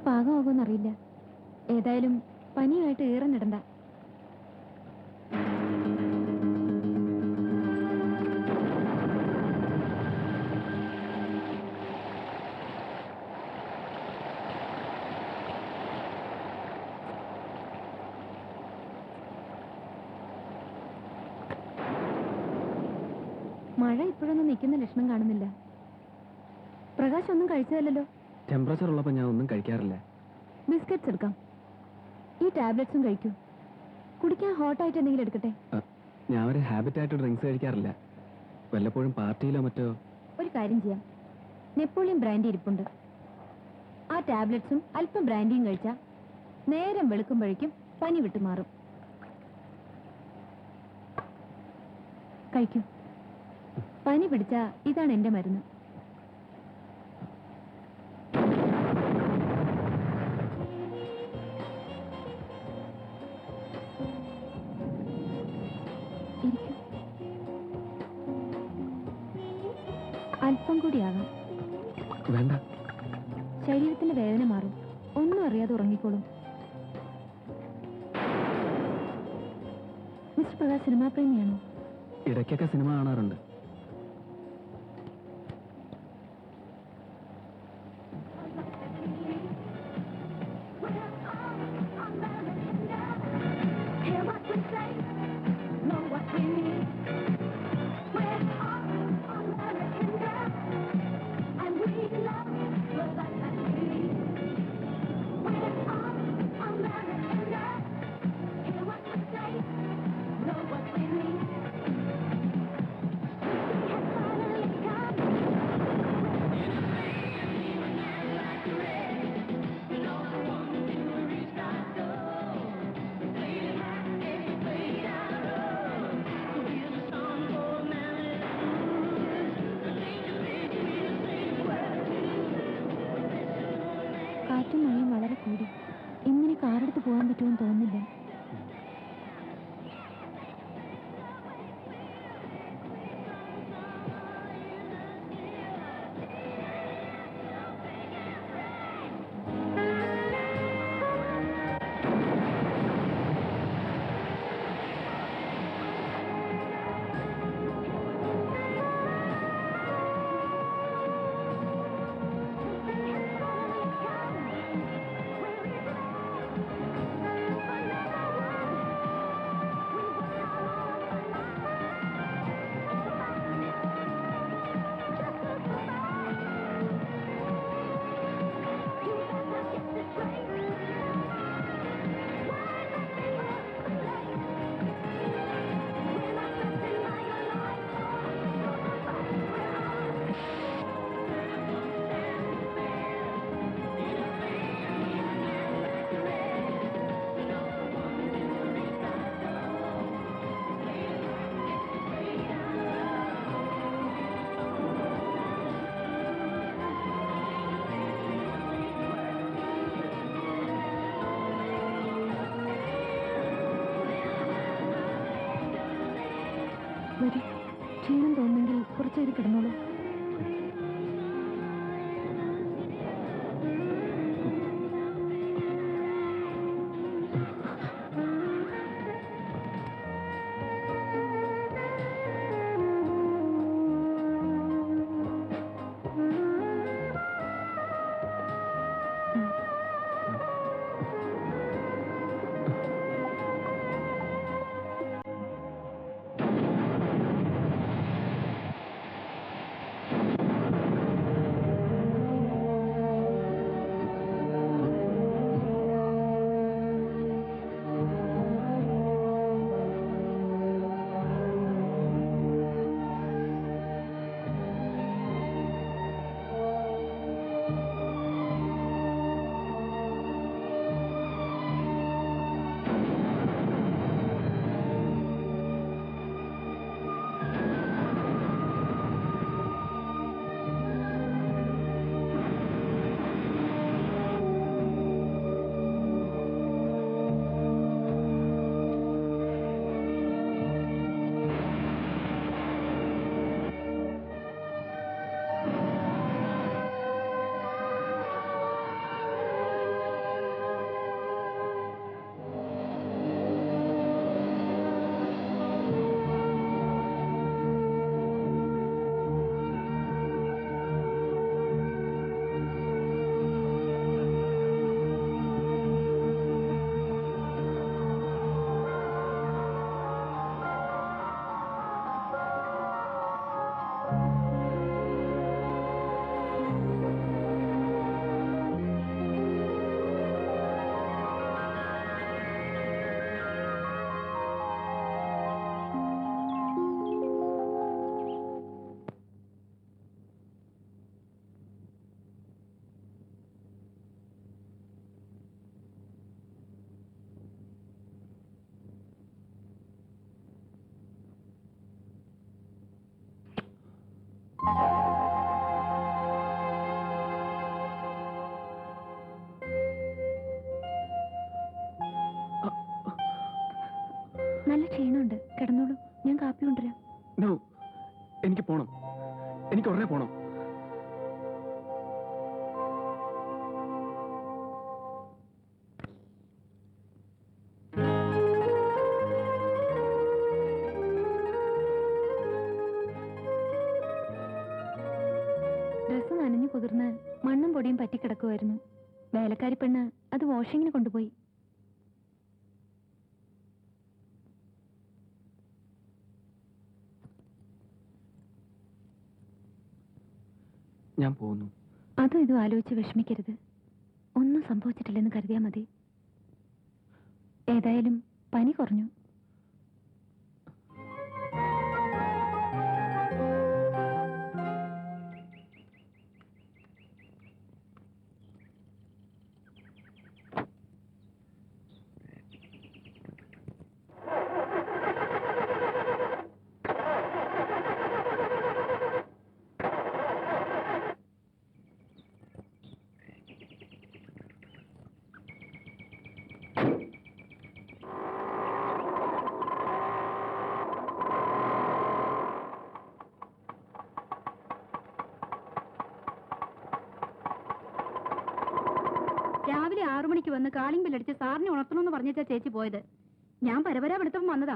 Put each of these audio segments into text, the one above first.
പാകമാകുമെന്നറിയില്ല. ഏതായാലും പനിയുമായിട്ട് ഏറനിടണ്ട. മഴ ഇപ്പോഴൊന്നും നിൽക്കുന്ന ലക്ഷണം കാണുന്നില്ല. പ്രകാശ് ഒന്നും കഴിച്ചതല്ലോ? ടെമ്പറേച്ചർ ഉള്ളപ്പോൾ ഞാൻ ഒന്നും കഴിക്കാറില്ല. ബിസ്ക്കറ്റ്സ് എടുക്കാം. ഈ ടാബ്ലറ്റ്സും കഴിക്കൂ. കുടിക്കാൻ ഹോട്ടായിട്ട് എന്തെങ്കിലും എടുക്കട്ടെ? ഞാൻ ഒരു ഹാബിറ്റായിട്ട് ഡ്രിങ്ക്സ് കഴിക്കാറില്ല. വല്ലപ്പോഴും പാർട്ടിയിലോ മറ്റോ. ഒരു കാര്യം ചെയ്യാം, നെപ്പോളിയൻ ബ്രാൻഡി ഇരിപ്പുണ്ട്. ആ ടാബ്ലറ്റ്സും അല്പം ബ്രാൻഡിയും കഴിച്ചാൽ നേരം വെളുക്കുമ്പോഴേക്കും പനി വിട്ടുമാറും. കഴിക്കൂ. പനി പിടിച്ചാ ഇതാണ് എന്റെ മരുന്ന്. അല്പം കൂടിയാകാം. വേണ്ട. ശരീരത്തിന്റെ വേദന മാറും. ഒന്നും അറിയാതെ ഉറങ്ങിക്കോളും. മിസ്റ്റർ പ്രകാശ് സിനിമാ പ്രേമിയാണോ? ഇടയ്ക്കൊക്കെ സിനിമ കാണാറുണ്ട്. കാറ്റും മഴയും വളരെ കൂടി. ഇങ്ങനെ കാറെടുത്ത് പോകാൻ പറ്റുമെന്ന് തോന്നുന്നില്ല. ക്ഷീണം തോന്നുമെങ്കിൽ കുറച്ചേരി കിടന്നോളൂ. നല്ല ക്ഷീണമുണ്ട്, കിടന്നോളൂ, ഞാൻ കാപ്പി കൊണ്ടുവരാം. നോ, എനിക്ക് പോണം, എനിക്ക് ഉടനെ പോണം. ഡ്രസ്സ് നനഞ്ഞു കുതിർന്ന് മണ്ണും പൊടിയും പറ്റിക്കിടക്കുമായിരുന്നു. വേലക്കാരി പെണ്ണ് അത് വാഷിങ്ങിന് കൊണ്ടുപോയി. ഞാൻ പോകുന്നു. അതും ഇതും ആലോചിച്ച് വിഷമിക്കരുത്. ഒന്നും സംഭവിച്ചിട്ടില്ലെന്ന് കരുതിയാൽ മതി. ഏതായാലും പനി കുറഞ്ഞു. രാവിലെ 6 മണിക്ക് വന്ന് കാളിംഗ് ബെല്ലടിച്ച് സാറിനെ ഉണർത്തണമെന്ന് പറഞ്ഞാ ചേച്ചി പോയത്. ഞാൻ പരപരാ എടുത്തപ്പം വന്നതാ.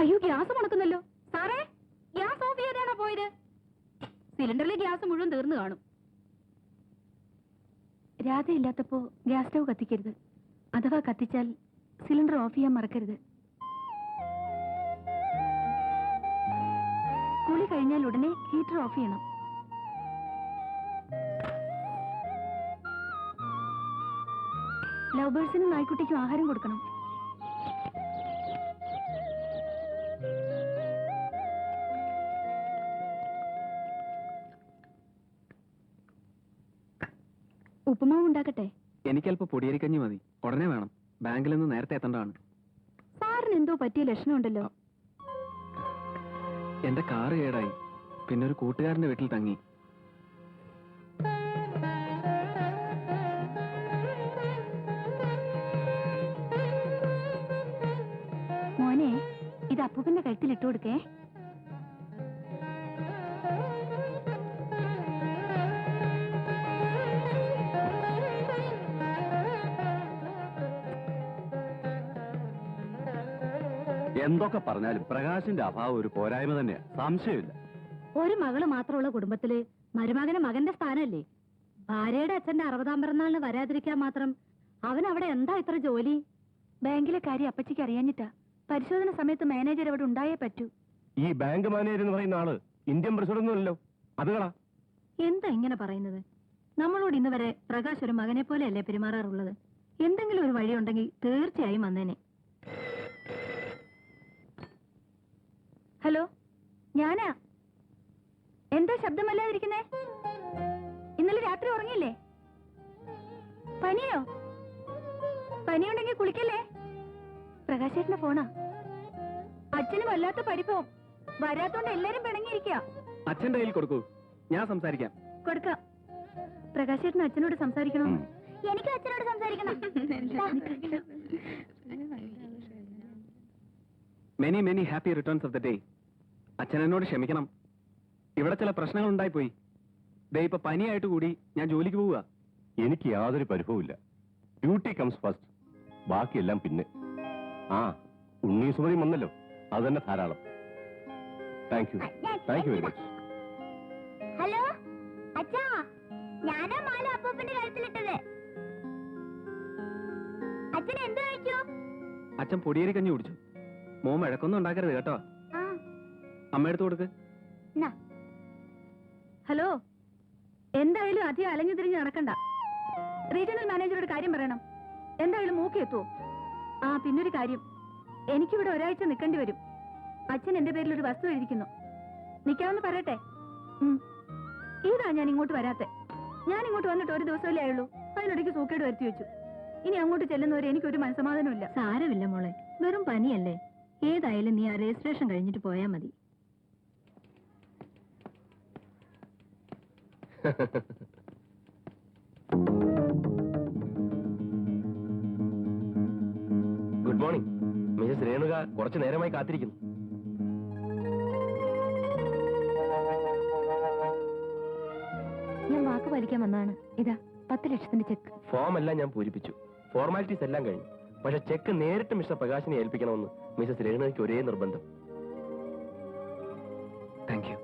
അയ്യോ, ഗ്യാസ് മുണക്കുന്നല്ലോ. സാറേ, ഗ്യാസ് ഓഫ് ചെയ്താണോ പോയത്? സിലിണ്ടറിലെ ഗ്യാസ് മുഴുവൻ തീർന്നു കാണും. രാധയില്ലാത്തപ്പോ ഗ്യാസ് സ്റ്റവ് കത്തിക്കരുത്. അഥവാ കത്തിച്ചാൽ സിലിണ്ടർ ഓഫ് ചെയ്യാൻ മറക്കരുത്. കുളി കഴിഞ്ഞാൽ ഉടനെ ഹീറ്റർ ഓഫ് ചെയ്യണം. ലവ് ബേഴ്സിനും നായ്ക്കുട്ടിക്കും ആഹാരം കൊടുക്കണം. ഉപ്പുമാവ് ഉണ്ടാക്കട്ടെ? എനിക്കല്പം പൊടിയരിക്കഞ്ഞി മതി, ഉടനെ വേണം. ബാങ്കിൽ നിന്ന് നേരത്തെ എത്തേണ്ടതാണ്. സാറിന് എന്തോ പറ്റിയ ലക്ഷണമുണ്ടല്ലോ. എന്റെ കാറ് കേടായി, പിന്നെ ഒരു കൂട്ടുകാരന്റെ വീട്ടിൽ തങ്ങി. മോനെ, ഇത് അപ്പൂപ്പന്റെ കഴുത്തിൽ ഇട്ടു കൊടുക്കേ. എന്തൊക്കെ പറഞ്ഞാലും പ്രകാശിന്റെ അഭാവം ഒരു പോരായ്മ തന്നെയാ, സംശയമില്ല. ഒരു മകള് മാത്രമുള്ള കുടുംബത്തില് മരുമകന് മകന്റെ സ്ഥാനമല്ലേ? ഭാര്യയുടെ അച്ഛന്റെ 60-ാം പിറന്നാളിന് വരാതിരിക്കാൻ മാത്രം അവൻ അവിടെ എന്താ ഇത്ര ജോലി? ബാങ്കിലെ കാര്യം അപ്പച്ചിക്ക് അറിയാഞ്ഞിട്ടാ. പരിശോധന സമയത്ത് മാനേജർ അവിടെ ഉണ്ടായേ പറ്റൂ. ഈ ബാങ്ക് മാനേജർ എന്ന് പറയുന്ന ആള് ഇന്ത്യൻ പ്രസിഡന്റ് അല്ലല്ലോ, അതുകളാ. എന്താ ഇങ്ങനെ പറയുന്നത്? നമ്മളോട് ഇന്ന് വരെ പ്രകാശ് ഒരു മകനെ പോലെയല്ലേ പെരുമാറാറുള്ളത്? എന്തെങ്കിലും ഒരു വഴിയുണ്ടെങ്കിൽ തീർച്ചയായും വന്നേനെ. ഹലോ, ഞാനാ. എന്താ ശബ്ദമല്ലാതിരിക്കുന്നേ? ഇന്നലെ രാത്രി ഉറങ്ങിയില്ലേ? പനിയോ? പനിയുണ്ടെങ്കിൽ കുളിക്കല്ലേ? പ്രകാശേട്ടന്റെ ഫോണാ. അച്ഛന് വല്ലാത്ത പരിഭവം. വരാത്തോണ്ട് എല്ലാരും പിണങ്ങിയിരിക്കുക. അച്ഛന്റെ കയ്യിൽ കൊടുക്കൂ, ഞാൻ സംസാരിക്കാം. കൊടുക്കാം. പ്രകാശേട്ടന് അച്ഛനോട് സംസാരിക്കണം. എനിക്ക് അച്ഛനോട് സംസാരിക്കണം. Many many happy returns of the day. അച്ഛൻ എന്നോട് ക്ഷമിക്കണം. ഇവിടെ ചില പ്രശ്നങ്ങൾ ഉണ്ടായിപ്പോയി. ദേ ഇപ്പൊ പനിയായിട്ട് കൂടി ഞാൻ ജോലിക്ക് പോവുക. എനിക്ക് യാതൊരു പരിഭവമില്ല. ഡ്യൂട്ടി കംസ് ഫസ്റ്റ്, ബാക്കിയെല്ലാം പിന്നെ. ആ, ഉണ്ണീസുമതി വന്നല്ലോ, അത് തന്നെ ധാരാളം. Thank you, thank you very much. Hello അച്ഛാ, ഞാനാ മാല അപ്പൂപ്പന്റെ കഴുത്തിലിട്ടത്. അച്ഛൻ എന്ത് കഴിച്ചു? അച്ഛൻ പൊടിയേരി കഞ്ഞി കുടിച്ചു. മോൻ വഴക്കൊന്നും ഉണ്ടാക്കരുത് കേട്ടോ. അമ്മ എടുത്തു കൊടുക്ക്. ഹലോ, എന്തായാലും അധികം അലഞ്ഞു തിരിഞ്ഞ് നടക്കണ്ട. റീജിയണൽ മാനേജറോട് കാര്യം പറയണം. എന്തായാലും മൂക്കി എത്തുവോ? ആ, പിന്നൊരു കാര്യം, എനിക്കിവിടെ ഒരാഴ്ച നിൽക്കേണ്ടി വരും. അച്ഛൻ എന്റെ പേരിൽ ഒരു വസ്തു എഴുതിക്കുന്നു. നിൽക്കാമെന്ന് പറയട്ടെ? ഇതാ ഞാൻ ഇങ്ങോട്ട് വരാത്തെ. ഞാൻ ഇങ്ങോട്ട് വന്നിട്ട് ഒരു ദിവസമല്ലേ ആയുള്ളൂ. അതിനിടയ്ക്ക് സൂക്കേട് വരുത്തി വെച്ചു. ഇനി അങ്ങോട്ട് ചെല്ലുന്നവരെ എനിക്കൊരു മനസ്സമാധാനമില്ല. സാരമില്ല മോളെ, വെറും പനിയല്ലേ. ഏതായാലും നീ ആ രജിസ്ട്രേഷൻ കഴിഞ്ഞിട്ട് പോയാൽ മതി. Good morning. മിസസ് രേണുക കുറച്ചു നേരമായി കാത്തിരിക്കുന്നു. ഞാൻ വാക്ക് പാലിക്കാൻ വന്നതാണ്. ഇതാ 10 ലക്ഷത്തിന്റെ ചെക്ക്. ഫോം എല്ലാം ഞാൻ പൂരിപ്പിച്ചു. ഫോർമാലിറ്റീസ് എല്ലാം കഴിഞ്ഞു. പക്ഷെ ചെക്ക് നേരിട്ട് മിസ്റ്റർ പ്രകാശിനെ ഏൽപ്പിക്കണമെന്ന് മിസസ് രേണുകയ്ക്ക് ഒരേ നിർബന്ധം. Thank you.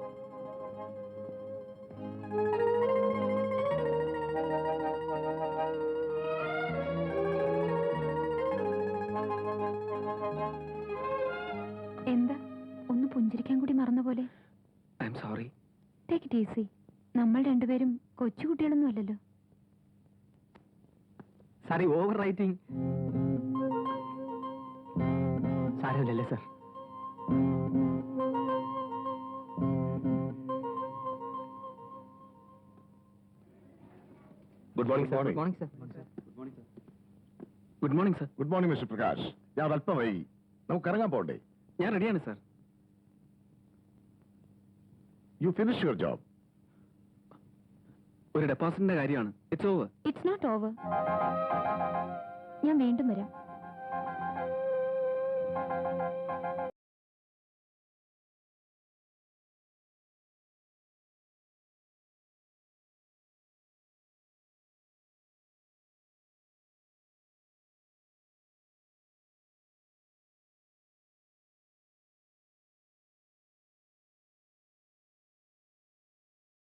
എന്താ ഒന്ന് പുഞ്ചിരിക്കാൻ കൂടി മറന്ന പോലെ? I am sorry. Take it easy. നമ്മൾ രണ്ടുപേരും കൊച്ചുകുട്ടികളൊന്നും അല്ലല്ലോ. Sorry over writing. സാരമില്ലല്ലേ sir? Good morning sir. Good morning sir. Good morning sir. Good morning mister Prakash. ഞാൻ അല്പം വൈകി. നമുക്ക് ഇറങ്ങാൻ പോണ്ടേ? ഞാൻ റെഡിയാണ് sir. You finish your job. ഒരു ഡെപ്പോസിറ്റിന്റെ കാര്യമാണ്. It's over. It's not over. ഞാൻ വീണ്ടും വരാം.